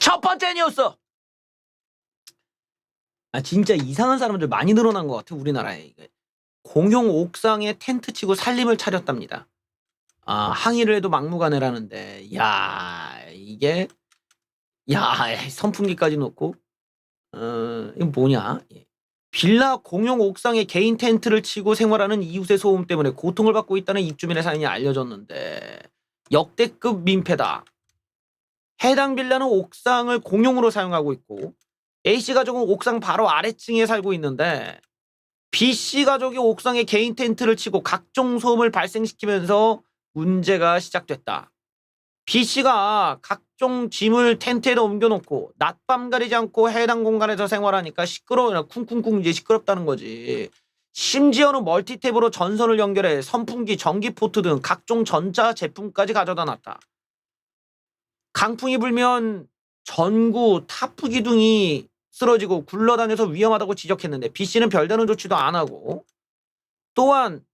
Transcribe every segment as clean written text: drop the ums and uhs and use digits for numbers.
첫 번째 뉴스. 진짜 이상한 사람들 많이 늘어난 것 같아 우리나라에. 공용 옥상에 텐트 치고 살림을 차렸답니다. 항의를 해도 막무가내라는데, 이게, 선풍기까지 놓고, 이거 뭐냐? 빌라 공용 옥상에 개인 텐트를 치고 생활하는 이웃의 소음 때문에 고통을 받고 있다는 입주민의 사연이 알려졌는데, 역대급 민폐다. 해당 빌라는 옥상을 공용으로 사용하고 있고, A씨 가족은 옥상 바로 아래층에 살고 있는데, B씨 가족이 옥상에 개인 텐트를 치고 각종 소음을 발생시키면서 문제가 시작됐다. B씨가 각종 짐을 텐트에다 옮겨놓고 낮밤 가리지 않고 해당 공간에서 생활하니까 시끄러워, 쿵쿵쿵 이제 시끄럽다는 거지. 심지어는 멀티탭으로 전선을 연결해 선풍기, 전기포트 등 각종 전자 제품까지 가져다 놨다. 강풍이 불면 전구, 타프 기둥이 쓰러지고 굴러다녀서 위험하다고 지적했는데 B씨는 별다른 조치도 안 하고, 또한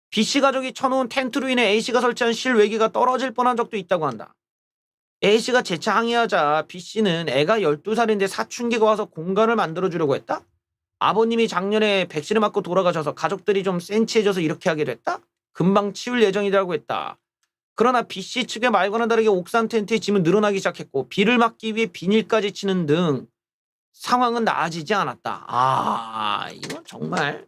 B씨 가족이 쳐놓은 텐트로 인해 A씨가 설치한 실외기가 떨어질 뻔한 적도 있다고 한다. A씨가 재차 항의하자 B씨는 애가 12살인데 사춘기가 와서 공간을 만들어주려고 했다? 아버님이 작년에 백신을 맞고 돌아가셔서 가족들이 좀 센치해져서 이렇게 하게 됐다? 금방 치울 예정이라고 했다. 그러나 B씨 측의 말과는 다르게 옥상 텐트의 짐은 늘어나기 시작했고 비를 막기 위해 비닐까지 치는 등 상황은 나아지지 않았다. 이건 정말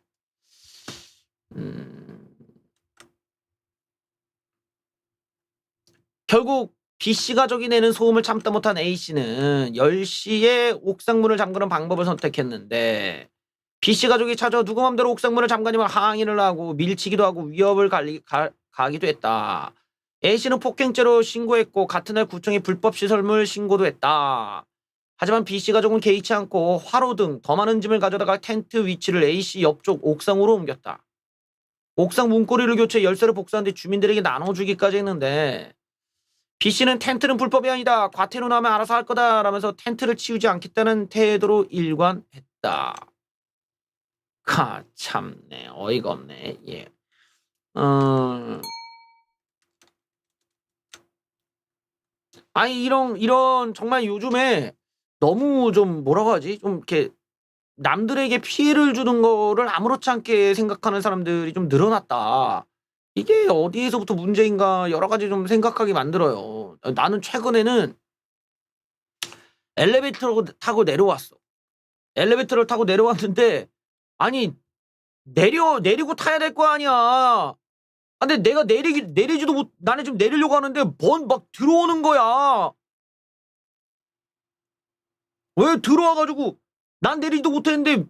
결국 B씨 가족이 내는 소음을 참다 못한 A씨는 10시에 옥상문을 잠그는 방법을 선택했는데, B씨 가족이 찾아 누구 맘대로 옥상문을 잠가니면 항의를 하고 밀치기도 하고 위협을 가기도 했다. A씨는 폭행죄로 신고했고 같은 날 구청에 불법 시설물 신고도 했다. 하지만 B씨 가족은 개의치 않고 화로 등 더 많은 짐을 가져다가 텐트 위치를 A씨 옆쪽 옥상으로 옮겼다. 옥상 문고리를 교체, 열쇠를 복사한 뒤 주민들에게 나눠주기까지 했는데, B씨는 텐트는 불법이 아니다, 과태료 나면 알아서 할 거다 라면서 텐트를 치우지 않겠다는 태도로 일관했다. 참네, 어이가 없네. 이런 정말 요즘에 너무 좀 뭐라고 하지? 좀 이렇게 남들에게 피해를 주는 거를 아무렇지 않게 생각하는 사람들이 좀 늘어났다. 이게 어디에서부터 문제인가 여러 가지 좀 생각하게 만들어요. 나는 최근에는 엘리베이터를 타고 내려왔어. 엘리베이터를 타고 내려왔는데, 아니, 내리고 타야 될 거 아니야. 근데 내가 내리지도 못, 나는 지금 내리려고 하는데, 막 들어오는 거야. 왜 들어와가지고, 난 내리지도 못했는데,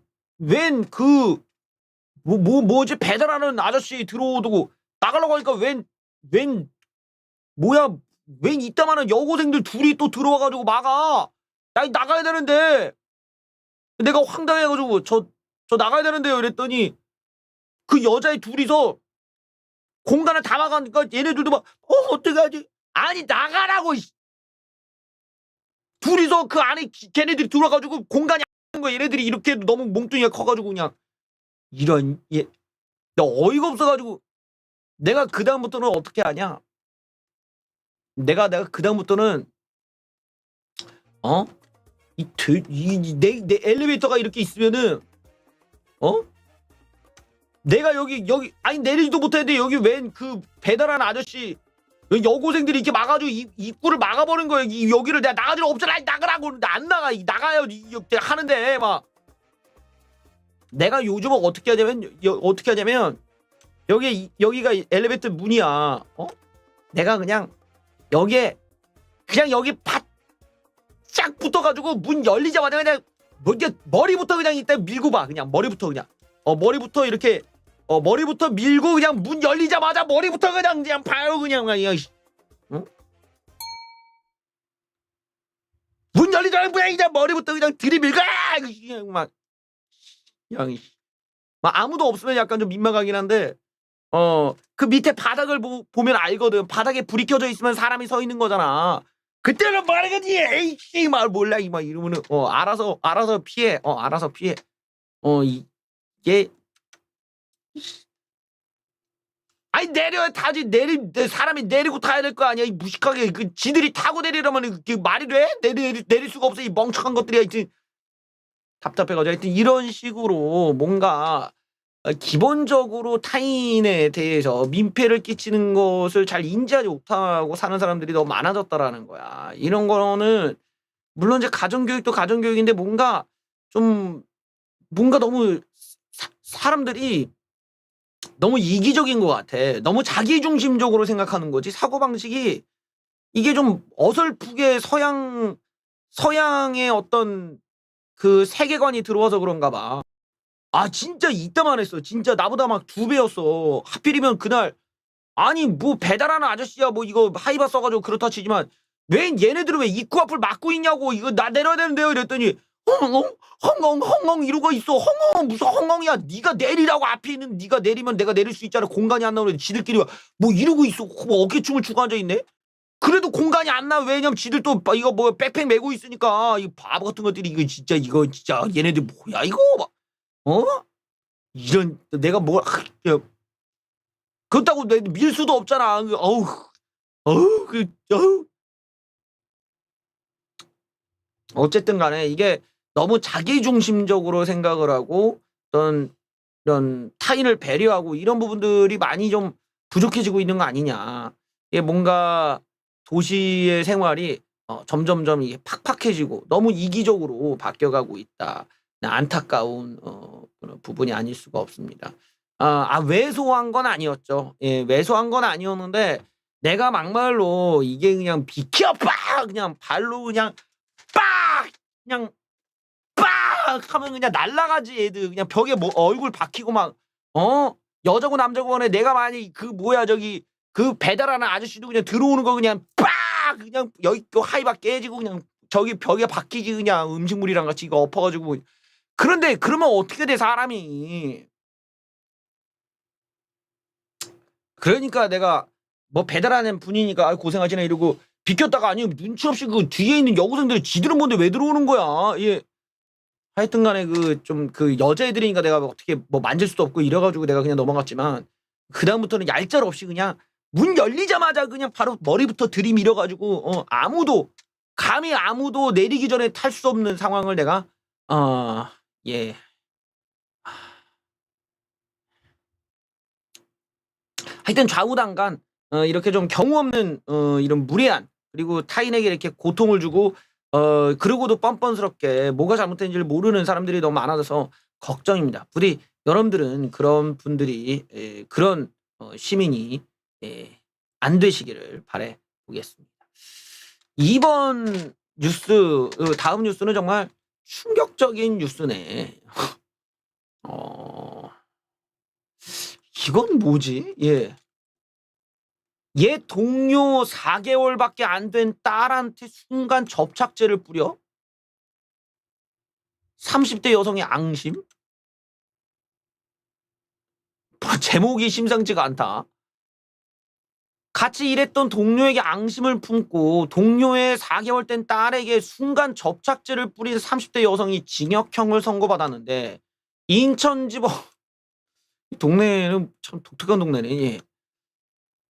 뭐지, 배달하는 아저씨 들어오고, 나가려고 하니까 웬 이따만한 여고생들 둘이 또 들어와가지고 막아. 나 나가야 되는데. 내가 황당해가지고, 저 나가야 되는데요. 이랬더니, 그 여자애 둘이서 공간을 다 막으니까 얘네들도 막, 어떡하지? 아니, 나가라고, 둘이서 그 안에 걔네들이 들어와가지고 공간이 안 거야. 얘네들이 이렇게 해도 너무 몽뚱이가 커가지고 그냥. 나 어이가 없어가지고. 내가 그다음부터는 어떻게 하냐? 내가 그다음부터는, 내 엘리베이터가 이렇게 있으면은, 내가 여기, 아니, 내리지도 못했는데, 여기 웬 그 배달하는 아저씨, 여고생들이 이렇게 막아가지고 입구를 막아버린 거야. 여기를 내가 나가질 없잖아. 나가라고. 근데 안 나가. 나가요. 하는데, 막. 내가 요즘은 어떻게 하냐면, 여기가 엘리베이터 문이야. 내가 그냥, 여기 바짝 붙어가지고 문 열리자마자 그냥, 머리부터 그냥 이따 밀고 봐. 그냥 머리부터 그냥. 머리부터 이렇게, 머리부터 밀고 그냥 문 열리자마자 머리부터 그냥 봐요. 그냥, 문 열리자마자 그냥 머리부터 그냥 들이밀고, 그냥 막 아무도 없으면 약간 좀 민망하긴 한데, 그 밑에 바닥을 보면 알거든. 바닥에 불이 켜져 있으면 사람이 서 있는 거잖아. 그때는 말하겠지. 에이씨, 말 몰라. 막 이러면은, 알아서 피해. 알아서 피해. 이게, 아니 내려야 타지. 사람이 내리고 타야 될 거 아니야. 이 무식하게 그 지들이 타고 내리라면 그 말이 돼? 내릴 수가 없어. 이 멍청한 것들이야. 하여튼 답답해가지고 하여튼 이런 식으로 뭔가 기본적으로 타인에 대해서 민폐를 끼치는 것을 잘 인지하지 못하고 사는 사람들이 너무 많아졌다라는 거야. 이런 거는 물론 이제 가정교육도 가정교육인데 뭔가 너무 사람들이 너무 이기적인 것 같아. 너무 자기중심적으로 생각하는 거지. 사고방식이 이게 좀 어설프게 서양의 어떤 그 세계관이 들어와서 그런가 봐. 아 진짜 이따만 했어. 진짜 나보다 막 2배였어. 하필이면 그날 아니 뭐 배달하는 아저씨야 뭐 이거 하이바 써가지고 그렇다 치지만 왜 얘네들은 왜 입구 앞을 막고 있냐고. 이거 나 내려야 되는데요 이랬더니 헝헝 이러고 있어. 헝헝 무슨 헝헝이야. 네가 내리라고. 앞에 있는 네가 내리면 내가 내릴 수 있잖아. 공간이 안 나오는데 지들끼리 뭐 이러고 있어. 뭐 어깨춤을 추고 앉아있네. 그래도 공간이 안 나. 왜냐면 지들 또 이거 뭐 백팩 메고 있으니까. 이 바보 같은 것들이 이거 진짜 얘네들 뭐야 이거. 어? 이런 내가 뭘 그렇다고 밀 수도 없잖아. 어쨌든 간에 이게 너무 자기중심적으로 생각을 하고 이런 타인을 배려하고 이런 부분들이 많이 좀 부족해지고 있는 거 아니냐. 이게 뭔가 도시의 생활이 점점점 이게 팍팍해지고 너무 이기적으로 바뀌어가고 있다. 안타까운 그런 부분이 아닐 수가 없습니다. 왜소한 건 아니었죠. 예, 왜소한 건 아니었는데 내가 막말로 이게 그냥 비켜 빡 그냥 발로 그냥 빡 그냥 빡 하면 그냥 날라가지. 애들 그냥 벽에 뭐 얼굴 박히고 막 여자고 남자고 간에 내가 만약에 그 뭐야 저기 그 배달하는 아저씨도 그냥 들어오는 거 그냥 빡 그냥 여기 하이바 깨지고 그냥 저기 벽에 박히지. 그냥 음식물이랑 같이 이거 엎어가지고. 그런데 그러면 어떻게 돼 사람이. 그러니까 내가 뭐 배달하는 분이니까 고생하시네 이러고 비켰다가 아니면 눈치 없이 그 뒤에 있는 여고생들 지들은 뭔데 왜 들어오는 거야. 예. 하여튼 간에 그 여자애들이니까 내가 어떻게 뭐 만질 수도 없고 이래가지고 내가 그냥 넘어갔지만 그다음부터는 얄짤 없이 그냥 문 열리자마자 그냥 바로 머리부터 들이밀어가지고 감히 아무도 내리기 전에 탈 수 없는 상황을 내가 예. 하여튼 좌우당간 이렇게 좀 경우 없는 이런 무례한 그리고 타인에게 이렇게 고통을 주고 그러고도 뻔뻔스럽게 뭐가 잘못된지를 모르는 사람들이 너무 많아져서 걱정입니다. 부디 여러분들은 그런 분들이 그런 시민이 안 되시기를 바래 보겠습니다. 이번 뉴스 다음 뉴스는 정말 충격적인 뉴스네. 이건 뭐지? 예. 얘 동료 4개월밖에 안 된 딸한테 순간 접착제를 뿌려? 30대 여성의 앙심? 제목이 심상치가 않다. 같이 일했던 동료에게 앙심을 품고 동료의 4개월 된 딸에게 순간 접착제를 뿌린 30대 여성이 징역형을 선고받았는데 인천지법 동네는 참 독특한 동네네. 예.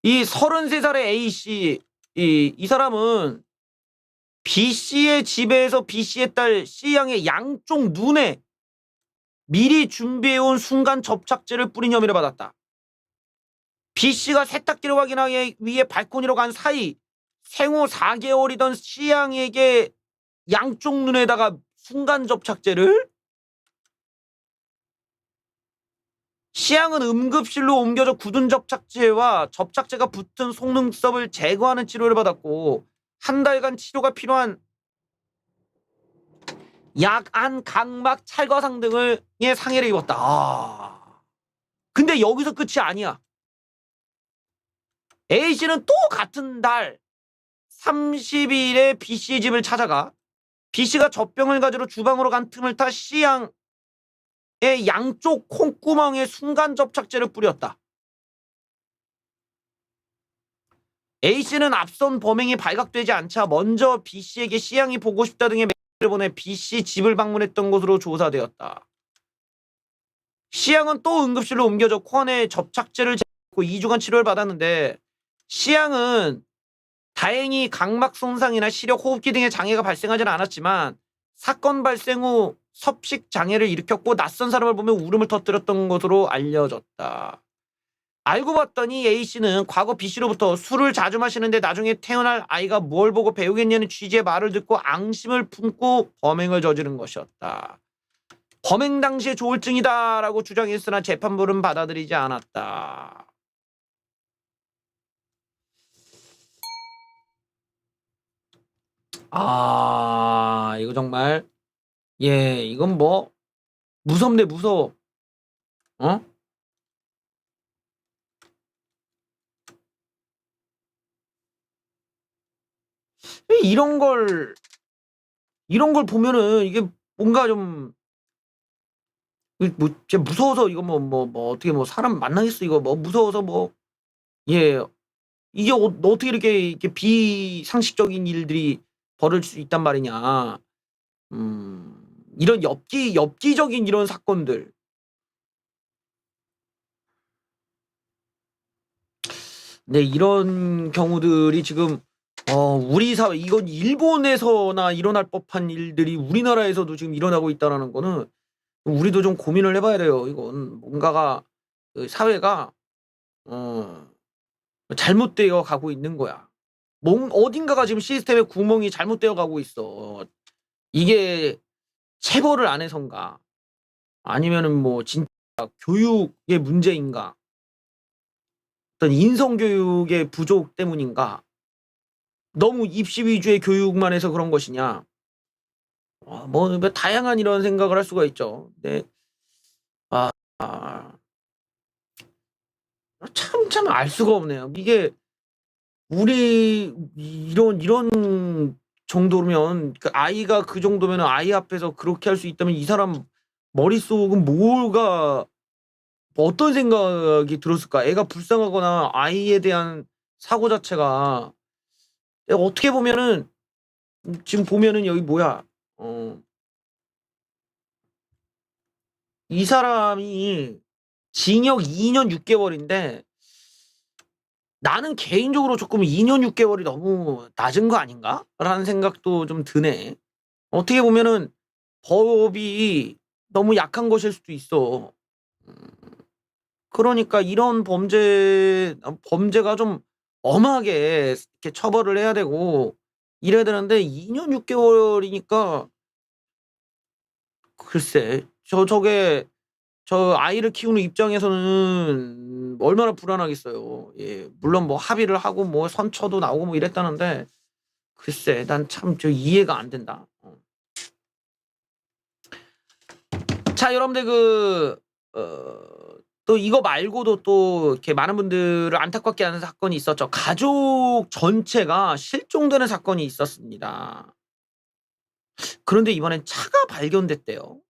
이 33살의 A씨 이 사람은 B씨의 집에서 B씨의 딸 C양의 양쪽 눈에 미리 준비해온 순간 접착제를 뿌린 혐의를 받았다. B씨가 세탁기를 확인하기 위해 발코니로 간 사이 생후 4개월이던 C양에게 양쪽 눈에다가 순간 접착제를. C양은 응급실로 옮겨져 굳은 접착제와 접착제가 붙은 속눈썹을 제거하는 치료를 받았고 한 달간 치료가 필요한 약안, 각막, 찰과상 등의 상해를 입었다. 근데 여기서 끝이 아니야. A씨는 또 같은 달 30일에 B씨의 집을 찾아가 B씨가 젖병을 가지러 주방으로 간 틈을 타 C양의 양쪽 콩구멍에 순간 접착제를 뿌렸다. A씨는 앞선 범행이 발각되지 않자 먼저 B씨에게 C양이 보고 싶다 등의 메시지를 보내 B씨 집을 방문했던 것으로 조사되었다. C양은 또 응급실로 옮겨져 코 안에 접착제를 앓고 2주간 치료를 받았는데 C양은 다행히 각막 손상이나 시력, 호흡기 등의 장애가 발생하지는 않았지만 사건 발생 후 섭식 장애를 일으켰고 낯선 사람을 보면 울음을 터뜨렸던 것으로 알려졌다. 알고 봤더니 A씨는 과거 B씨로부터 술을 자주 마시는데 나중에 태어날 아이가 뭘 보고 배우겠냐는 취지의 말을 듣고 앙심을 품고 범행을 저지른 것이었다. 범행 당시에 조울증이다라고 주장했으나 재판부는 받아들이지 않았다. 이거 정말 이건 뭐 무섭네 무서워. 어? 이런 걸 보면은 이게 뭔가 좀 뭐 진짜 무서워서 이거 뭐 어떻게 뭐 사람 만나겠어 이거 뭐 무서워서 뭐 이게 어떻게 이렇게 비상식적인 일들이 벌어질 수 있단 말이냐. 이런 엽기적인 이런 사건들. 네, 이런 경우들이 지금 우리 사회 이건 일본에서나 일어날 법한 일들이 우리나라에서도 지금 일어나고 있다라는 거는 우리도 좀 고민을 해봐야 돼요. 이건 뭔가가 그 사회가 잘못되어 가고 있는 거야. 어딘가가 지금 시스템의 구멍이 잘못되어 가고 있어. 이게 체벌을 안 해서인가? 아니면은 뭐 진짜 교육의 문제인가? 어떤 인성 교육의 부족 때문인가? 너무 입시 위주의 교육만 해서 그런 것이냐? 뭐 다양한 이런 생각을 할 수가 있죠. 네. 참 알 수가 없네요. 이게 우리 이런 정도면 그 아이가 그 정도면 아이 앞에서 그렇게 할 수 있다면 이 사람 머릿속은 뭐가 어떤 생각이 들었을까? 애가 불쌍하거나 아이에 대한 사고 자체가 어떻게 보면은 지금 보면은 여기 뭐야? 이 사람이 징역 2년 6개월인데 나는 개인적으로 조금 2년 6개월이 너무 낮은 거 아닌가? 라는 생각도 좀 드네. 어떻게 보면은 법이 너무 약한 것일 수도 있어. 그러니까 이런 범죄가 좀 엄하게 이렇게 처벌을 해야 되고 이래야 되는데 2년 6개월이니까 글쎄 저 아이를 키우는 입장에서는 얼마나 불안하겠어요. 예, 물론 뭐 합의를 하고 뭐 선처도 나오고 뭐 이랬다는데 글쎄 난 참 이해가 안 된다. 자, 여러분들 또 이거 말고도 또 이렇게 많은 분들을 안타깝게 하는 사건이 있었죠. 가족 전체가 실종되는 사건이 있었습니다. 그런데 이번엔 차가 발견됐대요.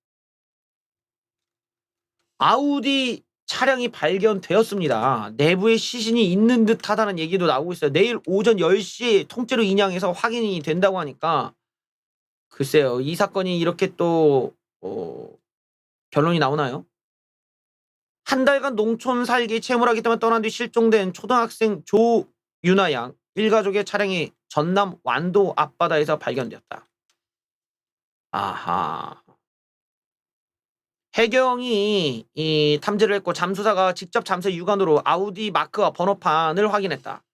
아우디 차량이 발견되었습니다. 내부에 시신이 있는 듯하다는 얘기도 나오고 있어요. 내일 오전 10시에 통째로 인양해서 확인이 된다고 하니까 글쎄요. 이 사건이 이렇게 또 결론이 나오나요? 한 달간 농촌 살기 채무하겠다며 떠난 뒤 실종된 초등학생 조윤아 양 일가족의 차량이 전남 완도 앞바다에서 발견되었다. 아하. 해경이 이 탐지를 했고 잠수사가 직접 잠수 육안으로 아우디 마크와 번호판을 확인했다.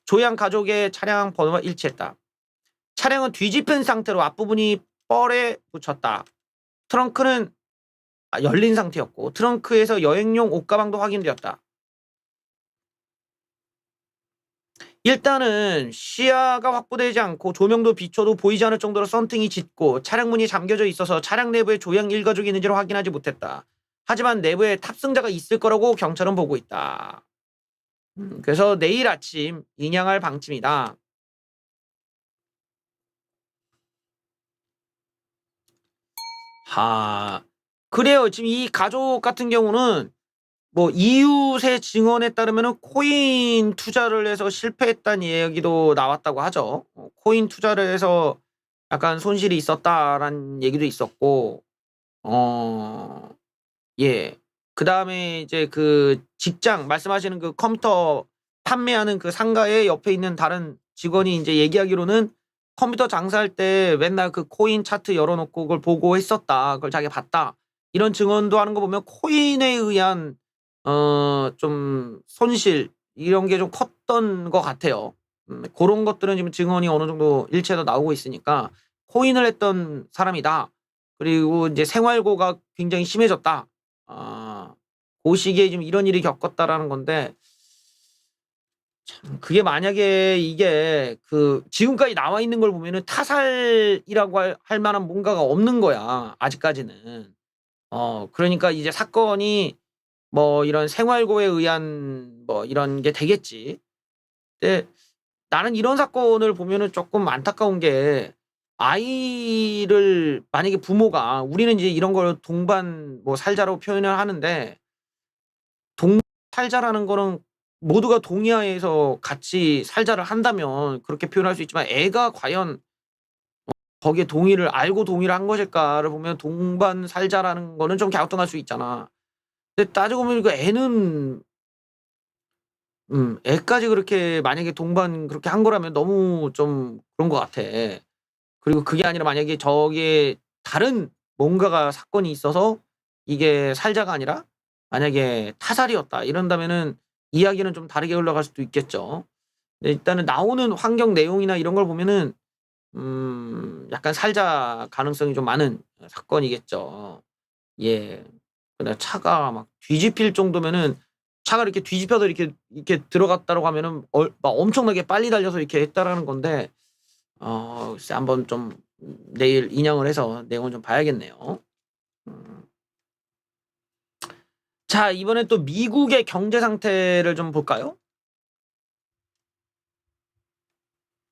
조양 가족의 차량 번호와 일치했다. 차량은 뒤집힌 상태로 앞부분이 뻘에 붙였다. 트렁크는 열린 상태였고 트렁크에서 여행용 옷가방도 확인되었다. 일단은 시야가 확보되지 않고 조명도 비춰도 보이지 않을 정도로 썬팅이 짙고 차량 문이 잠겨져 있어서 차량 내부에 조양 일가족이 있는지를 확인하지 못했다. 하지만 내부에 탑승자가 있을 거라고 경찰은 보고 있다. 그래서 내일 아침 인양할 방침이다. 그래요. 지금 이 가족 같은 경우는 뭐 이웃의 증언에 따르면은 코인 투자를 해서 실패했다는 얘기도 나왔다고 하죠. 코인 투자를 해서 약간 손실이 있었다라는 얘기도 있었고, 예. 그다음에 이제 그 직장 말씀하시는 그 컴퓨터 판매하는 그 상가의 옆에 있는 다른 직원이 이제 얘기하기로는 컴퓨터 장사할 때 맨날 그 코인 차트 열어놓고 그걸 보고 했었다. 그걸 자기가 봤다. 이런 증언도 하는 거 보면 코인에 의한 좀 손실 이런 게 좀 컸던 것 같아요. 그런 것들은 지금 증언이 어느 정도 일체도 나오고 있으니까 코인을 했던 사람이다. 그리고 이제 생활고가 굉장히 심해졌다. 그 시기에 지금 이런 일이 겪었다라는 건데 참 그게 만약에 이게 그 지금까지 나와 있는 걸 보면은 타살이라고 할 만한 뭔가가 없는 거야. 아직까지는. 그러니까 이제 사건이 뭐 이런 생활고에 의한 뭐 이런 게 되겠지. 근데 나는 이런 사건을 보면은 조금 안타까운 게 아이를 만약에 부모가 우리는 이제 이런 걸 동반 뭐 살자라고 표현을 하는데 살자라는 거는 모두가 동의하에서 같이 살자를 한다면 그렇게 표현할 수 있지만 애가 과연 거기에 동의를 알고 동의를 한 것일까를 보면 동반 살자라는 거는 좀 갸우뚱할 수 있잖아. 근데 따지고 보면 그 애는 애까지 그렇게 만약에 동반 그렇게 한 거라면 너무 좀 그런 것 같아. 그리고 그게 아니라 만약에 저기에 다른 뭔가가 사건이 있어서 이게 살자가 아니라 만약에 타살이었다 이런다면은 이야기는 좀 다르게 흘러갈 수도 있겠죠. 근데 일단은 나오는 환경 내용이나 이런 걸 보면은 약간 살자 가능성이 좀 많은 사건이겠죠. 예. 근데 차가 막 뒤집힐 정도면은 차가 이렇게 뒤집혀서 이렇게 들어갔다고 하면은 막 엄청나게 빨리 달려서 이렇게 했다라는 건데 글쎄 한번 좀 내일 인양을 해서 내용을 좀 봐야겠네요. 음. 자, 이번엔 또 미국의 경제 상태를 좀 볼까요?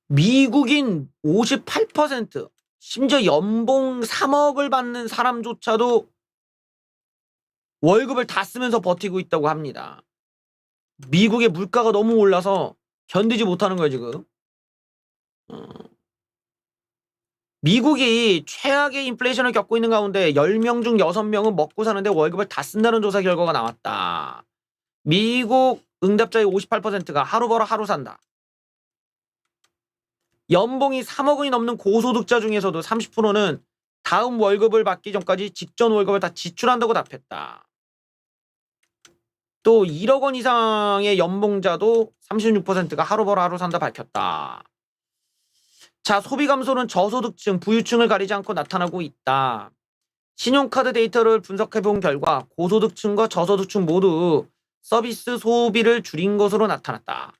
미국인 58% 심지어 연봉 3억을 받는 사람조차도 월급을 다 쓰면서 버티고 있다고 합니다. 미국의 물가가 너무 올라서 견디지 못하는 거예요, 지금. 어. 미국이 최악의 인플레이션을 겪고 있는 가운데 10명 중 6명은 먹고 사는데 월급을 다 쓴다는 조사 결과가 나왔다. 미국 응답자의 58%가 하루 벌어 하루 산다. 연봉이 3억 원이 넘는 고소득자 중에서도 30%는 다음 월급을 받기 전까지 직전 월급을 다 지출한다고 답했다. 또 1억 원 이상의 연봉자도 36%가 하루 벌어 하루 산다 밝혔다. 자, 소비 감소는 저소득층, 부유층을 가리지 않고 나타나고 있다. 신용카드 데이터를 분석해 본 결과 고소득층과 저소득층 모두 서비스 소비를 줄인 것으로 나타났다.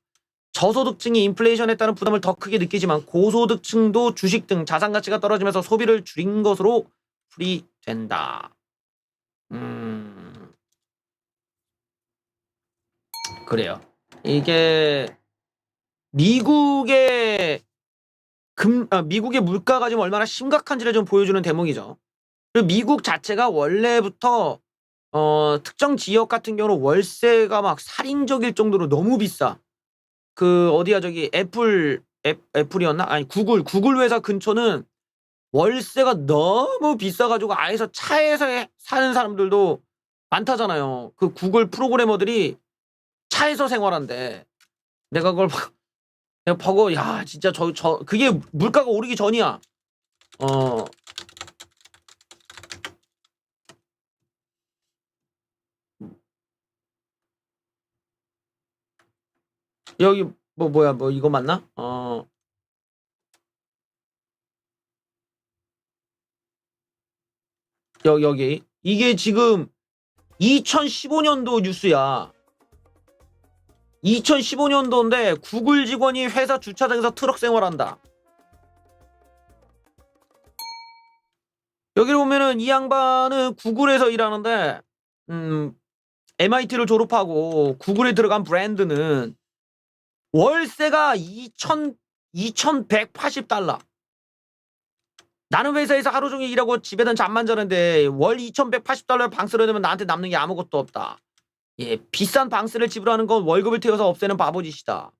저소득층이 인플레이션에 따른 부담을 더 크게 느끼지만 고소득층도 주식 등 자산 가치가 떨어지면서 소비를 줄인 것으로 풀이된다. 그래요. 이게 미국의 미국의 물가가 지금 얼마나 심각한지를 좀 보여주는 대목이죠. 그리고 미국 자체가 원래부터 특정 지역 같은 경우는 월세가 막 살인적일 정도로 너무 비싸. 그 어디야 저기 애플이었나? 아니 구글 회사 근처는 월세가 너무 비싸가지고 아예서 차에서 사는 사람들도 많다잖아요. 그 구글 프로그래머들이 차에서 생활한대. 내가 그걸 내가 보고 야 진짜 그게 물가가 오르기 전이야. 어 여기 뭐야 뭐 이거 맞나? 여기 이게 지금 2015년도 뉴스야. 2015년도인데 구글 직원이 회사 주차장에서 트럭 생활한다. 여기를 보면은 이 양반은 구글에서 일하는데 MIT를 졸업하고 구글에 들어간 브랜드는 월세가 2180달러. 나는 회사에서 하루 종일 일하고 집에는 잠만 자는데 월 2180달러에 방세를 내면 나한테 남는 게 아무것도 없다. 예, 비싼 방세를 지불하는 건 월급을 태워서 없애는 바보짓이다.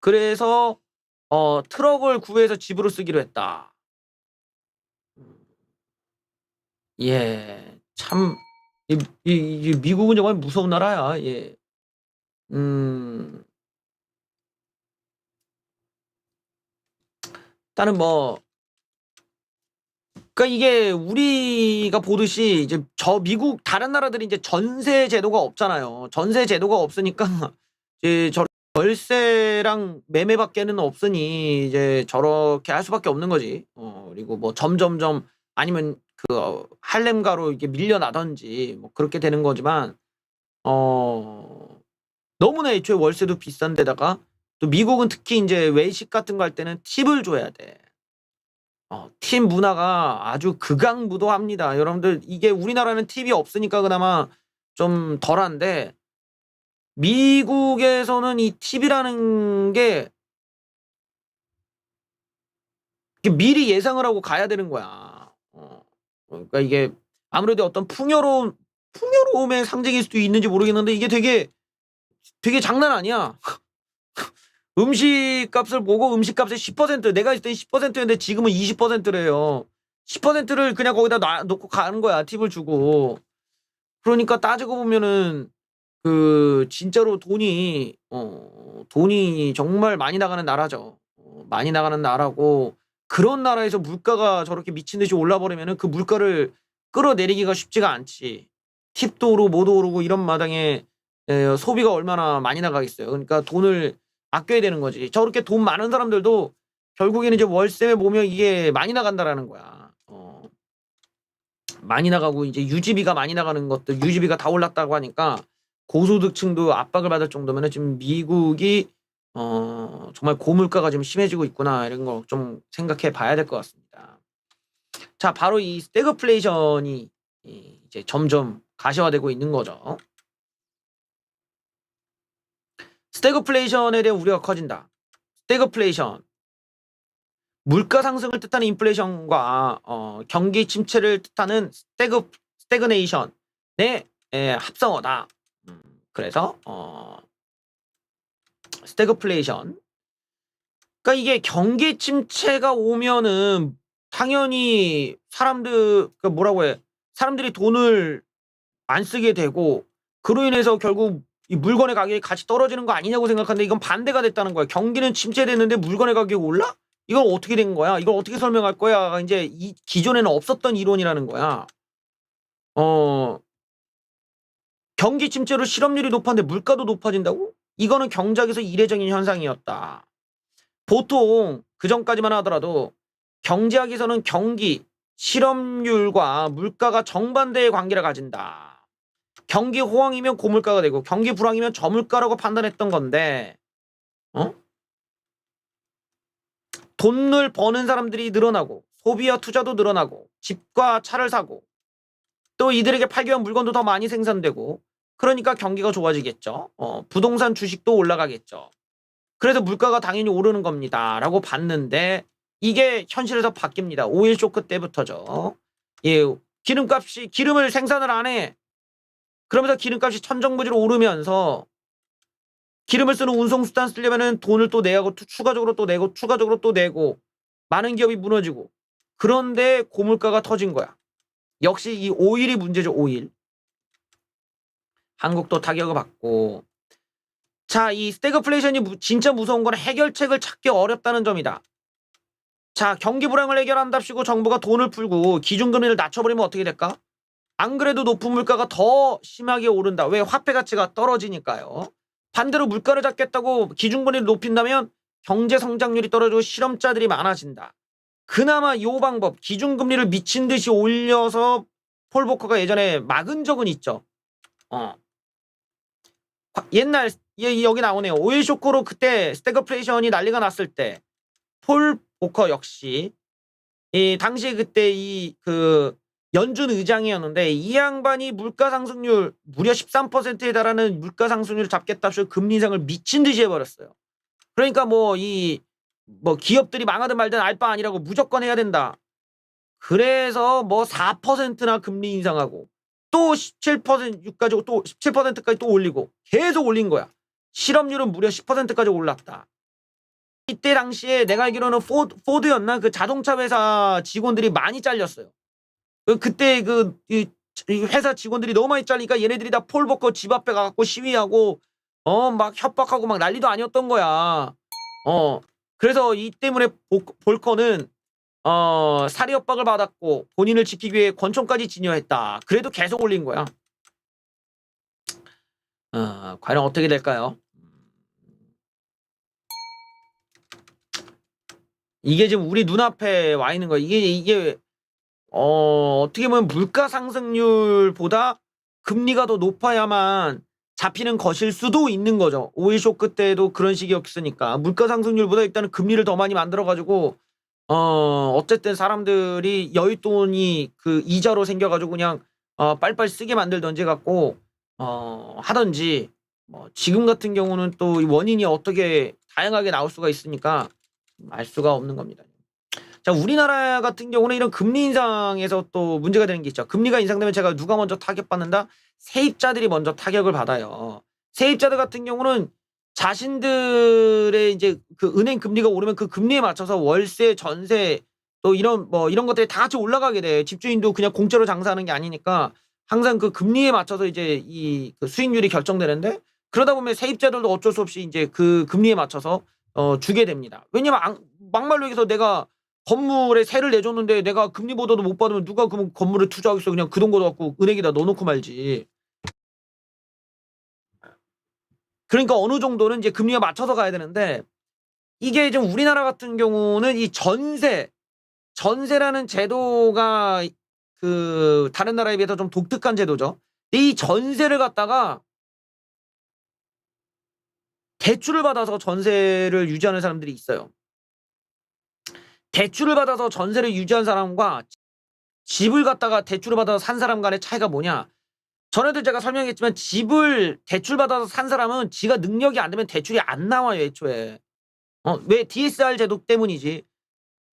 그래서 트럭을 구해서 집으로 쓰기로 했다. 예, 참 이 미국은 정말 무서운 나라야. 예. 일단은 뭐 그러니까 이게 우리가 보듯이 이제 저 미국 다른 나라들이 이제 전세 제도가 없잖아요. 전세 제도가 없으니까 이제 월세랑 매매밖에는 없으니 이제 저렇게 할 수밖에 없는 거지. 그리고 뭐 점점점 아니면 할렘가로 이게 밀려나든지 뭐 그렇게 되는 거지만 너무나 애초에 월세도 비싼데다가 또 미국은 특히 이제 외식 같은 거 할 때는 팁을 줘야 돼. 팁 문화가 아주 극악무도합니다. 여러분들 이게 우리나라는 팁이 없으니까 그나마 좀 덜한데 미국에서는 이 팁이라는 게 미리 예상을 하고 가야 되는 거야. 그러니까 이게 아무래도 어떤 풍요로움의 상징일 수도 있는지 모르겠는데 이게 되게 장난 아니야. 음식값을 보고 음식값의 10% 내가 있을 땐 10%였는데 지금은 20%래요. 10%를 그냥 거기다 놓고 가는 거야. 팁을 주고. 그러니까 따지고 보면은 진짜로 돈이 정말 많이 나가는 나라죠. 많이 나가는 나라고 그런 나라에서 물가가 저렇게 미친 듯이 올라버리면은 그 물가를 끌어내리기가 쉽지가 않지. 팁도 오르고 뭐도 오르고 이런 마당에 소비가 얼마나 많이 나가겠어요. 그러니까 돈을 아껴야 되는 거지. 저렇게 돈 많은 사람들도 결국에는 이제 월세에 보면 이게 많이 나간다라는 거야. 많이 나가고 이제 유지비가 많이 나가는 것들, 유지비가 다 올랐다고 하니까 고소득층도 압박을 받을 정도면 지금 미국이 정말 고물가가 좀 심해지고 있구나 이런 거 좀 생각해 봐야 될 것 같습니다. 자, 바로 이 스태그플레이션이 이제 점점 가시화되고 있는 거죠. 스태그플레이션에 대한 우려가 커진다. 스태그플레이션, 물가 상승을 뜻하는 인플레이션과 경기 침체를 뜻하는 스태그네이션의 합성어다. 그래서 스태그플레이션. 그러니까 이게 경기 침체가 오면은 당연히 사람들이 돈을 안 쓰게 되고 그로 인해서 결국 이 물건의 가격이 같이 떨어지는 거 아니냐고 생각하는데 이건 반대가 됐다는 거야. 경기는 침체됐는데 물건의 가격이 올라? 이건 어떻게 된 거야? 이걸 어떻게 설명할 거야? 이제 이 기존에는 없었던 이론이라는 거야. 경기 침체로 실업률이 높았는데 물가도 높아진다고? 이거는 경작에서 이례적인 현상이었다. 보통 그 전까지만 하더라도 경제학에서는 경기, 실업률과 물가가 정반대의 관계를 가진다. 경기 호황이면 고물가가 되고 경기 불황이면 저물가라고 판단했던 건데 돈을 버는 사람들이 늘어나고 소비와 투자도 늘어나고 집과 차를 사고 또 이들에게 팔기 위한 물건도 더 많이 생산되고 그러니까 경기가 좋아지겠죠. 부동산 주식도 올라가겠죠. 그래서 물가가 당연히 오르는 겁니다. 라고 봤는데 이게 현실에서 바뀝니다. 오일 쇼크 때부터죠. 예, 기름을 생산을 안 해. 그러면서 기름값이 천정부지로 오르면서 기름을 쓰는 운송수단 쓰려면은 돈을 또 내고 추가적으로 또 내고 추가적으로 또 내고 많은 기업이 무너지고 그런데 고물가가 터진 거야. 역시 이 오일이 문제죠. 오일. 한국도 타격을 받고 자, 이 스태그플레이션이 진짜 무서운 건 해결책을 찾기 어렵다는 점이다. 자, 경기 불황을 해결한답시고 정부가 돈을 풀고 기준금리를 낮춰버리면 어떻게 될까? 안 그래도 높은 물가가 더 심하게 오른다. 왜? 화폐 가치가 떨어지니까요. 반대로 물가를 잡겠다고 기준금리를 높인다면 경제 성장률이 떨어지고 실업자들이 많아진다. 그나마 이 방법, 기준금리를 미친 듯이 올려서 폴 보커가 예전에 막은 적은 있죠. 옛날 여기 나오네요. 오일 쇼크로 그때 스태그플레이션이 난리가 났을 때 폴 보커 역시 당시 그때 연준 의장이었는데 이 양반이 물가 상승률 무려 13%에 달하는 물가 상승률을 잡겠다고 금리 인상을 미친 듯이 해버렸어요. 그러니까 기업들이 망하든 말든 알 바 아니라고 무조건 해야 된다. 그래서 4%나 금리 인상하고 또 17%까지 또 17%까지 또 올리고 계속 올린 거야. 실업률은 무려 10%까지 올랐다. 이때 당시에 내가 알기로는 포드였나 그 자동차 회사 직원들이 많이 잘렸어요. 그때 이 회사 직원들이 너무 많이 잘리니까 얘네들이 다 폴 벗고 집 앞에 가갖고 시위하고 막 협박하고 막 난리도 아니었던 거야. 그래서 이 때문에 볼커는 사리 협박을 받았고 본인을 지키기 위해 권총까지 진열했다. 그래도 계속 올린 거야. 과연 어떻게 될까요? 이게 지금 우리 눈앞에 와 있는 거야. 이게 어떻게 보면 물가 상승률보다 금리가 더 높아야만 잡히는 것일 수도 있는 거죠. 오일 쇼크 때도 그런 식이었으니까 물가 상승률보다 일단은 금리를 더 많이 만들어가지고 어쨌든 사람들이 여윳돈이 그 이자로 생겨가지고 그냥 빨빨 쓰게 만들던지 갖고 하던지 뭐 지금 같은 경우는 또 이 원인이 어떻게 다양하게 나올 수가 있으니까 알 수가 없는 겁니다. 자, 우리나라 같은 경우는 이런 금리 인상에서 또 문제가 되는 게 있죠. 금리가 인상되면 제가 누가 먼저 타격받는다? 세입자들이 먼저 타격을 받아요. 세입자들 같은 경우는 자신들의 이제 그 은행 금리가 오르면 그 금리에 맞춰서 월세, 전세 또 이런 이런 것들이 다 같이 올라가게 돼. 집주인도 그냥 공짜로 장사하는 게 아니니까 항상 그 금리에 맞춰서 이제 이 그 수익률이 결정되는데 그러다 보면 세입자들도 어쩔 수 없이 이제 그 금리에 맞춰서 주게 됩니다. 왜냐면 막말로 얘기해서 내가 건물에 세를 내줬는데 내가 금리보다도 못 받으면 누가 그 건물에 투자하겠어. 그냥 그 돈 걷어갖고 은행에다 넣어놓고 말지. 그러니까 어느 정도는 이제 금리에 맞춰서 가야 되는데 이게 좀 우리나라 같은 경우는 이 전세라는 제도가 그 다른 나라에 비해서 좀 독특한 제도죠. 이 전세를 갖다가 대출을 받아서 전세를 유지하는 사람들이 있어요. 대출을 받아서 전세를 유지한 사람과 집을 갖다가 대출을 받아서 산 사람 간의 차이가 뭐냐? 전에도 제가 설명했지만 집을 대출받아서 산 사람은 지가 능력이 안 되면 대출이 안 나와요, 애초에. 왜? DSR 제도 때문이지.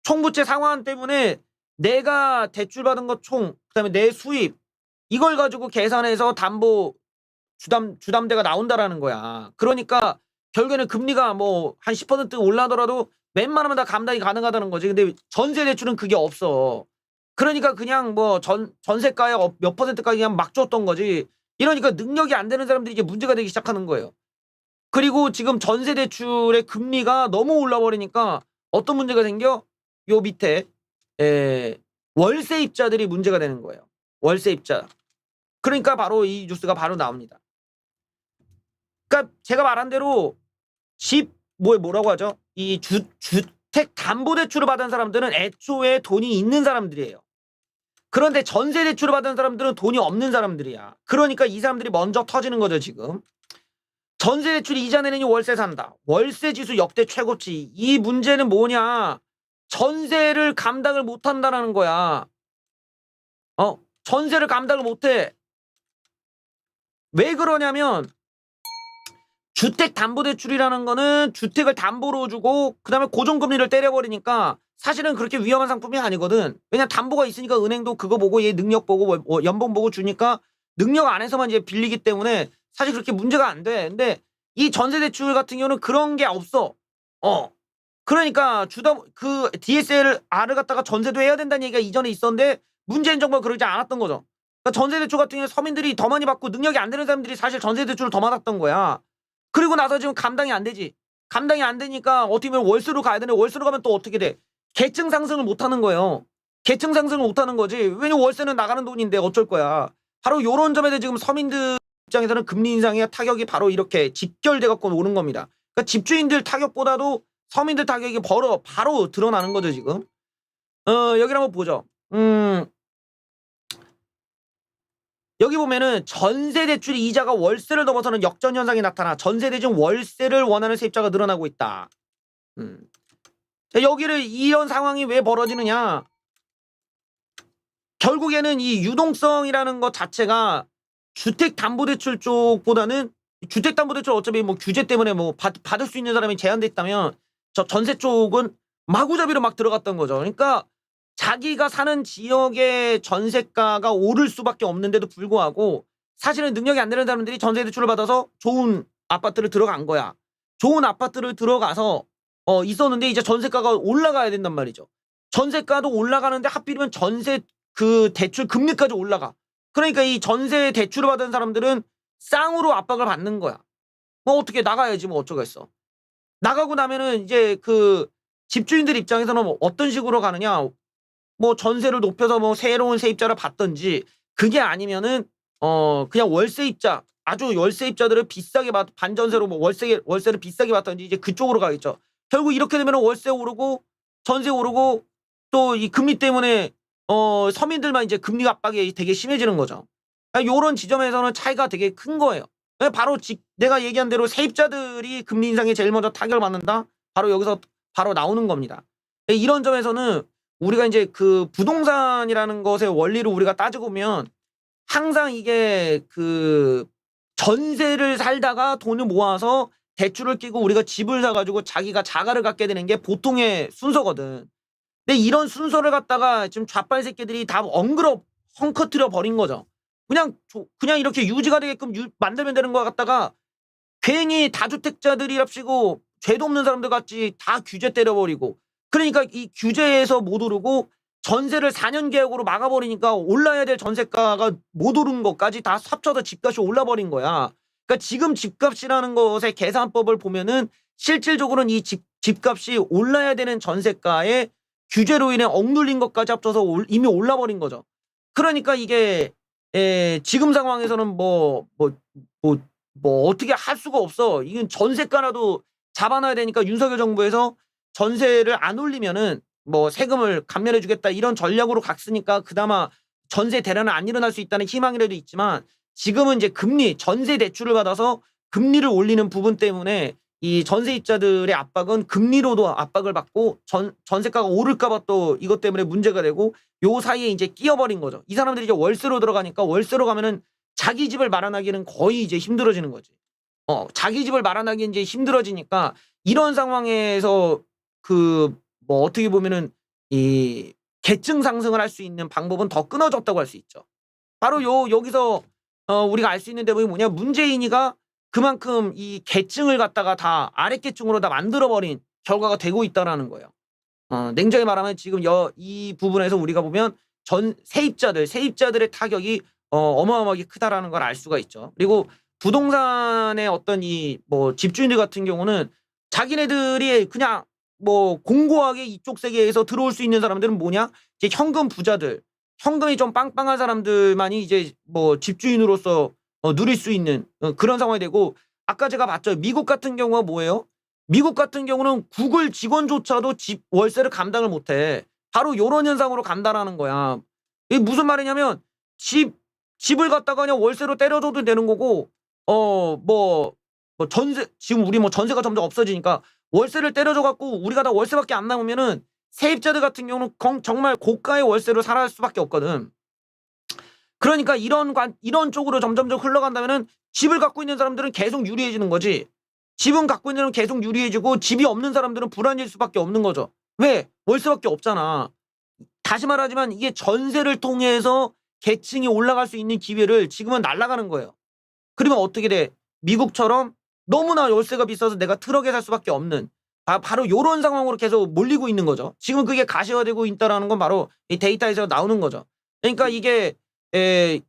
총부채 상환 때문에 내가 대출받은 것 그다음에 내 수입 이걸 가지고 계산해서 주담대가 나온다라는 거야. 그러니까 결국에는 금리가 뭐 한 10% 올라더라도 웬만하면 다 감당이 가능하다는 거지. 근데 전세 대출은 그게 없어. 그러니까 그냥 뭐 전세가에 몇 %까지 그냥 막 줬던 거지. 이러니까 능력이 안 되는 사람들이 이제 문제가 되기 시작하는 거예요. 그리고 지금 전세 대출의 금리가 너무 올라버리니까 어떤 문제가 생겨? 요 밑에 월세입자들이 문제가 되는 거예요. 월세입자. 그러니까 바로 이 뉴스가 바로 나옵니다. 그러니까 제가 말한 대로 뭐라고 하죠? 이 주택 담보 대출을 받은 사람들은 애초에 돈이 있는 사람들이에요. 그런데 전세 대출을 받은 사람들은 돈이 없는 사람들이야. 그러니까 이 사람들이 먼저 터지는 거죠, 지금. 전세 대출 이자 내느니 월세 산다. 월세 지수 역대 최고치. 이 문제는 뭐냐? 전세를 감당을 못 한다는 거야. 전세를 감당을 못 해. 왜 그러냐면 주택담보대출이라는 거는 주택을 담보로 주고 그다음에 고정금리를 때려버리니까 사실은 그렇게 위험한 상품이 아니거든. 왜냐면 담보가 있으니까 은행도 그거 보고 얘 능력 보고 연봉 보고 주니까 능력 안에서만 이제 빌리기 때문에 사실 그렇게 문제가 안 돼. 근데 이 전세대출 같은 경우는 그런 게 없어. 그러니까 그 DSL을 갖다가 전세도 해야 된다는 얘기가 이전에 있었는데 문재인 정부가 그러지 않았던 거죠. 그러니까 전세대출 같은 경우에 서민들이 더 많이 받고 능력이 안 되는 사람들이 사실 전세대출을 더 받았던 거야. 그리고 나서 지금 감당이 안 되지. 감당이 안 되니까 어떻게 보면 월수로 가야 되는데 월수로 가면 또 어떻게 돼? 계층 상승을 못 하는 거예요. 계층 상승을 못 하는 거지. 왜냐면 월세는 나가는 돈인데 어쩔 거야. 바로 요런 점에서 지금 서민들 입장에서는 금리 인상의 타격이 바로 이렇게 직결돼 갖고 오는 겁니다. 그러니까 집주인들 타격보다도 서민들 타격이 바로 드러나는 거죠, 지금. 여기를 한번 보죠. 여기 보면은 전세 대출 이자가 월세를 넘어서는 역전 현상이 나타나 전세 대신 월세를 원하는 세입자가 늘어나고 있다. 자, 이런 상황이 왜 벌어지느냐? 결국에는 이 유동성이라는 것 자체가 주택담보대출 쪽보다는 주택담보대출 어차피 뭐 규제 때문에 뭐 받을 수 있는 사람이 제한돼 있다면 저 전세 쪽은 마구잡이로 막 들어갔던 거죠. 그러니까 자기가 사는 지역의 전세가가 오를 수밖에 없는데도 불구하고 사실은 능력이 안 되는 사람들이 전세 대출을 받아서 좋은 아파트를 들어간 거야. 좋은 아파트를 들어가서 있었는데 이제 전세가가 올라가야 된단 말이죠. 전세가도 올라가는데 하필이면 전세 그 대출 금리까지 올라가. 그러니까 이 전세 대출을 받은 사람들은 쌍으로 압박을 받는 거야. 뭐 어떻게 나가야지 뭐 어쩌겠어. 나가고 나면은 이제 그 집주인들 입장에서는 뭐 어떤 식으로 가느냐. 뭐 전세를 높여서 뭐 새로운 세입자를 받든지 그게 아니면은 그냥 월세입자 아주 월세입자들을 비싸게 반전세로 뭐 월세를 비싸게 받든지 이제 그쪽으로 가겠죠. 결국 이렇게 되면 월세 오르고 전세 오르고 또 이 금리 때문에 서민들만 이제 금리 압박이 되게 심해지는 거죠. 요런 지점에서는 차이가 되게 큰 거예요. 바로 내가 얘기한 대로 세입자들이 금리 인상에 제일 먼저 타격을 받는다. 바로 여기서 바로 나오는 겁니다. 이런 점에서는 우리가 이제 그 부동산이라는 것의 원리를 우리가 따지고 보면 항상 이게 그 전세를 살다가 돈을 모아서 대출을 끼고 우리가 집을 사가지고 자기가 자가를 갖게 되는 게 보통의 순서거든. 근데 이런 순서를 갖다가 지금 좌빨 새끼들이 다 헝커트려 버린 거죠. 그냥 이렇게 유지가 되게끔 만들면 되는 거 갖다가 괜히 다주택자들이랍시고 죄도 없는 사람들 같이 다 규제 때려버리고 그러니까 이 규제에서 못 오르고 전세를 4년 계약으로 막아버리니까 올라야 될 전세가가 못 오른 것까지 다 합쳐서 집값이 올라버린 거야. 그러니까 지금 집값이라는 것의 계산법을 보면은 실질적으로는 이 집값이 올라야 되는 전세가에 규제로 인해 억눌린 것까지 합쳐서 이미 올라버린 거죠. 그러니까 이게 지금 상황에서는 뭐 어떻게 할 수가 없어. 이건 전세가라도 잡아놔야 되니까 윤석열 정부에서 전세를 안 올리면은 뭐 세금을 감면해 주겠다 이런 전략으로 갔으니까 그나마 전세 대란은 안 일어날 수 있다는 희망이라도 있지만 지금은 이제 전세 대출을 받아서 금리를 올리는 부분 때문에 이 전세입자들의 압박은 금리로도 압박을 받고 전세가가 오를까 봐 또 이것 때문에 문제가 되고 요 사이에 이제 끼어버린 거죠. 이 사람들이 이제 월세로 들어가니까 월세로 가면은 자기 집을 마련하기는 거의 이제 힘들어지는 거지. 자기 집을 마련하기 이제 힘들어지니까 이런 상황에서 그 뭐 어떻게 보면은 이 계층 상승을 할 수 있는 방법은 더 끊어졌다고 할 수 있죠. 바로 여기서 우리가 알 수 있는 대목이 뭐냐? 문재인이가 그만큼 이 계층을 갖다가 다 아랫계층으로 다 만들어버린 결과가 되고 있다라는 거예요. 냉정히 말하면 지금 이 부분에서 우리가 보면 세입자들의 타격이 어마어마하게 크다라는 걸 알 수가 있죠. 그리고 부동산의 어떤 이 뭐 집주인들 같은 경우는 자기네들이 그냥 뭐 공고하게 이쪽 세계에서 들어올 수 있는 사람들은 뭐냐? 이제 현금 부자들, 현금이 좀 빵빵한 사람들만이 이제 뭐 집주인으로서 누릴 수 있는 그런 상황이 되고 아까 제가 봤죠. 미국 같은 경우가 뭐예요? 미국 같은 경우는 구글 직원조차도 집 월세를 감당을 못해. 바로 요런 현상으로 간다라는 거야. 이게 무슨 말이냐면 집을 갖다가 그냥 월세로 때려줘도 되는 거고 뭐 전세 지금 우리 뭐 전세가 점점 없어지니까 월세를 때려줘 갖고 우리가 다 월세밖에 안 남으면은 세입자들 같은 경우는 정말 고가의 월세로 살아갈 수밖에 없거든. 그러니까 이런 쪽으로 점점점 흘러간다면은 집을 갖고 있는 사람들은 계속 유리해지는 거지. 집은 갖고 있는 사람은 계속 유리해지고 집이 없는 사람들은 불안해질 수밖에 없는 거죠. 왜? 월세밖에 없잖아. 다시 말하지만 이게 전세를 통해서 계층이 올라갈 수 있는 기회를 지금은 날아가는 거예요. 그러면 어떻게 돼? 미국처럼 너무나 월세가 비싸서 내가 트럭에 살 수밖에 없는 바로 이런 상황으로 계속 몰리고 있는 거죠. 지금 그게 가시화되고 있다라는 건 바로 이 데이터에서 나오는 거죠. 그러니까 이게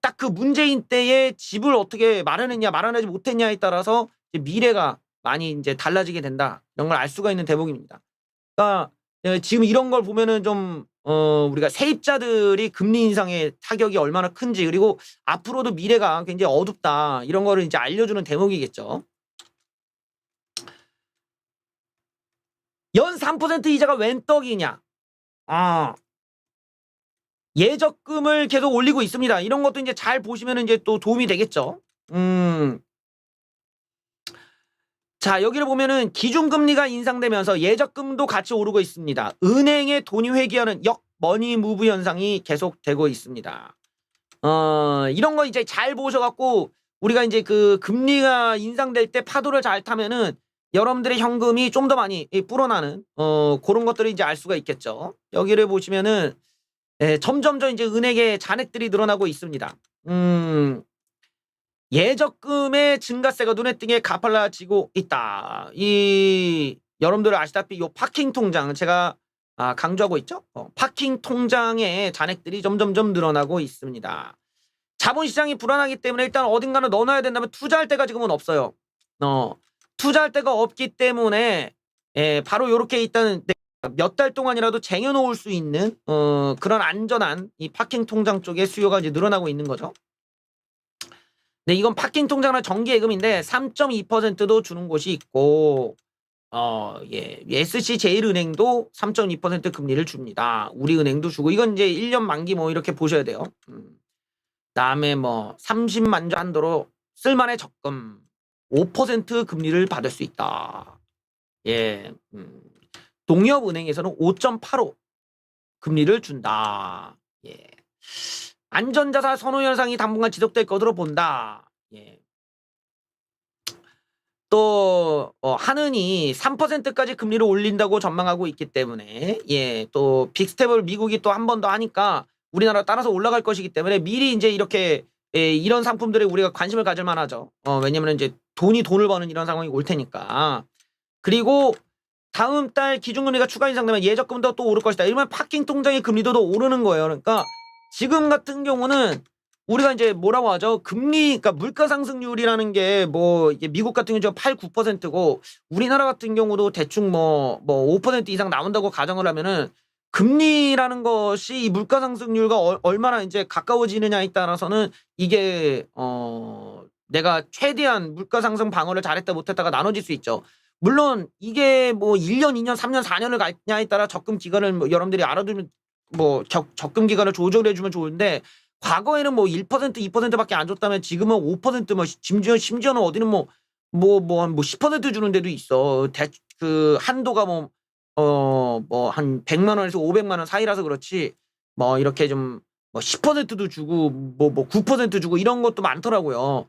딱 그 문재인 때의 집을 어떻게 마련했냐 마련하지 못했냐에 따라서 미래가 많이 이제 달라지게 된다. 이런 걸 알 수가 있는 대목입니다. 그러니까 지금 이런 걸 보면은 좀 우리가 세입자들이 금리 인상의 타격이 얼마나 큰지 그리고 앞으로도 미래가 굉장히 어둡다. 이런 거를 이제 알려주는 대목이겠죠. 연 3% 이자가 웬 떡이냐? 예적금을 계속 올리고 있습니다. 이런 것도 이제 잘 보시면 이제 또 도움이 되겠죠. 자, 여기를 보면은 기준금리가 인상되면서 예적금도 같이 오르고 있습니다. 은행에 돈이 회귀하는 머니 무브 현상이 계속되고 있습니다. 이런 거 이제 잘 보셔갖고 우리가 이제 그 금리가 인상될 때 파도를 잘 타면은 여러분들의 현금이 좀 더 많이 불어나는 그런 것들을 이제 알 수가 있겠죠. 여기를 보시면은 점점점 이제 은행에 잔액들이 늘어나고 있습니다. 예적금의 증가세가 눈에 띄게 가팔라지고 있다. 여러분들 아시다시피 요 파킹 통장 제가 강조하고 있죠. 파킹 통장의 잔액들이 점점점 늘어나고 있습니다. 자본시장이 불안하기 때문에 일단 어딘가는 넣어놔야 된다면 투자할 데가 지금은 없어요. 투자할 데가 없기 때문에 바로 이렇게 일단 몇 달 동안이라도 쟁여놓을 수 있는 그런 안전한 이 파킹 통장 쪽의 수요가 이제 늘어나고 있는 거죠. 네, 이건 파킹 통장이나 정기예금인데 3.2%도 주는 곳이 있고 SC제일은행도 3.2% 금리를 줍니다. 우리은행도 주고 이건 이제 1년 만기 뭐 이렇게 보셔야 돼요. 그다음에 뭐 30만주 한도로 쓸만의 적금 5% 금리를 받을 수 있다. 농협은행에서는 5.85 금리를 준다. 안전자산 선호 현상이 당분간 지속될 것으로 본다. 또 한은이 3%까지 금리를 올린다고 전망하고 있기 때문에 또 빅스텝을 미국이 또 한 번 더 하니까 우리나라 따라서 올라갈 것이기 때문에 미리 이제 이렇게 이런 상품들에 우리가 관심을 가질 만하죠. 왜냐면 이제 돈을 버는 이런 상황이 올 테니까. 그리고 다음 달 기준금리가 추가 인상되면 예적금도 또 오를 것이다. 이러면 파킹 통장의 금리도 더 오르는 거예요. 그러니까 지금 같은 경우는 우리가 이제 뭐라고 하죠? 금리, 그러니까 물가 상승률이라는 게 뭐 이게 미국 같은 경우 8, 9%고 우리나라 같은 경우도 대충 뭐 5% 이상 나온다고 가정을 하면은 금리라는 것이 이 물가 상승률과 얼마나 이제 가까워지느냐에 따라서는 이게 내가 최대한 물가 상승 방어를 잘했다 못했다가 나눠질 수 있죠. 물론 이게 뭐 1년, 2년, 3년, 4년을 갔냐에 따라 적금 기간을 뭐 여러분들이 알아두면 뭐 적금 기간을 조절해 주면 좋은데 과거에는 뭐 1%, 2%밖에 안 줬다면 지금은 5% 뭐 심지어는 어디는 뭐 10% 주는 데도 있어. 그 한도가 뭐 한 100만 원에서 500만 원 사이라서 그렇지 뭐 이렇게 좀 뭐 10%도 주고 뭐 9% 주고 이런 것도 많더라고요.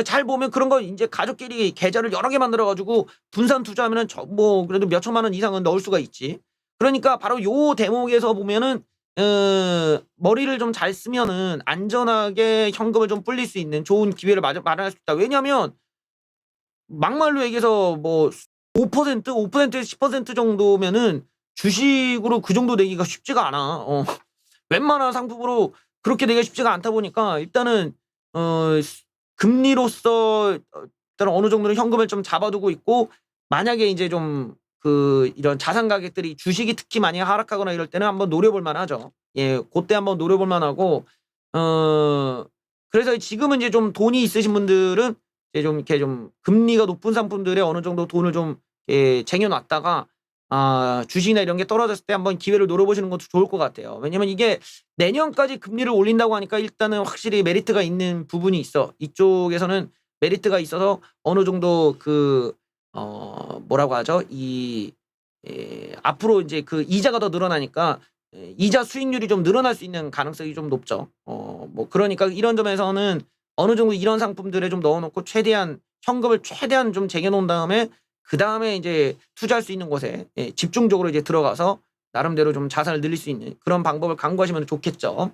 잘 보면 그런 거 이제 가족끼리 계좌를 여러 개 만들어 가지고 분산 투자하면은 뭐 그래도 몇 천만 원 이상은 넣을 수가 있지. 그러니까 바로 요 대목에서 보면은 머리를 좀 잘 쓰면은 안전하게 현금을 좀 불릴 수 있는 좋은 기회를 마련할 수 있다. 왜냐면 막말로 얘기해서 뭐 5%, 5%에서 10% 정도면은 주식으로 그 정도 내기가 쉽지가 않아. 웬만한 상품으로 그렇게 내기가 쉽지가 않다 보니까 일단은 금리로서 일단 어느 정도는 현금을 좀 잡아두고 있고 만약에 이제 좀 이런 자산 가격들이 주식이 특히 많이 하락하거나 이럴 때는 한번 노려볼 만하죠. 그때 한번 노려볼 만하고 그래서 지금은 이제 좀 돈이 있으신 분들은 이제 좀 이렇게 좀 금리가 높은 상품들에 어느 정도 돈을 좀 쟁여놨다가 주식이나 이런 게 떨어졌을 때 한번 기회를 노려보시는 것도 좋을 것 같아요. 왜냐면 이게 내년까지 금리를 올린다고 하니까 일단은 확실히 메리트가 있는 부분이 있어. 이쪽에서는 메리트가 있어서 어느 정도 뭐라고 하죠? 앞으로 이제 그 이자가 더 늘어나니까 이자 수익률이 좀 늘어날 수 있는 가능성이 좀 높죠. 뭐 그러니까 이런 점에서는 어느 정도 이런 상품들에 좀 넣어놓고 현금을 최대한 좀 쟁여놓은 다음에 그 다음에 이제 투자할 수 있는 곳에 집중적으로 이제 들어가서 나름대로 좀 자산을 늘릴 수 있는 그런 방법을 강구하시면 좋겠죠.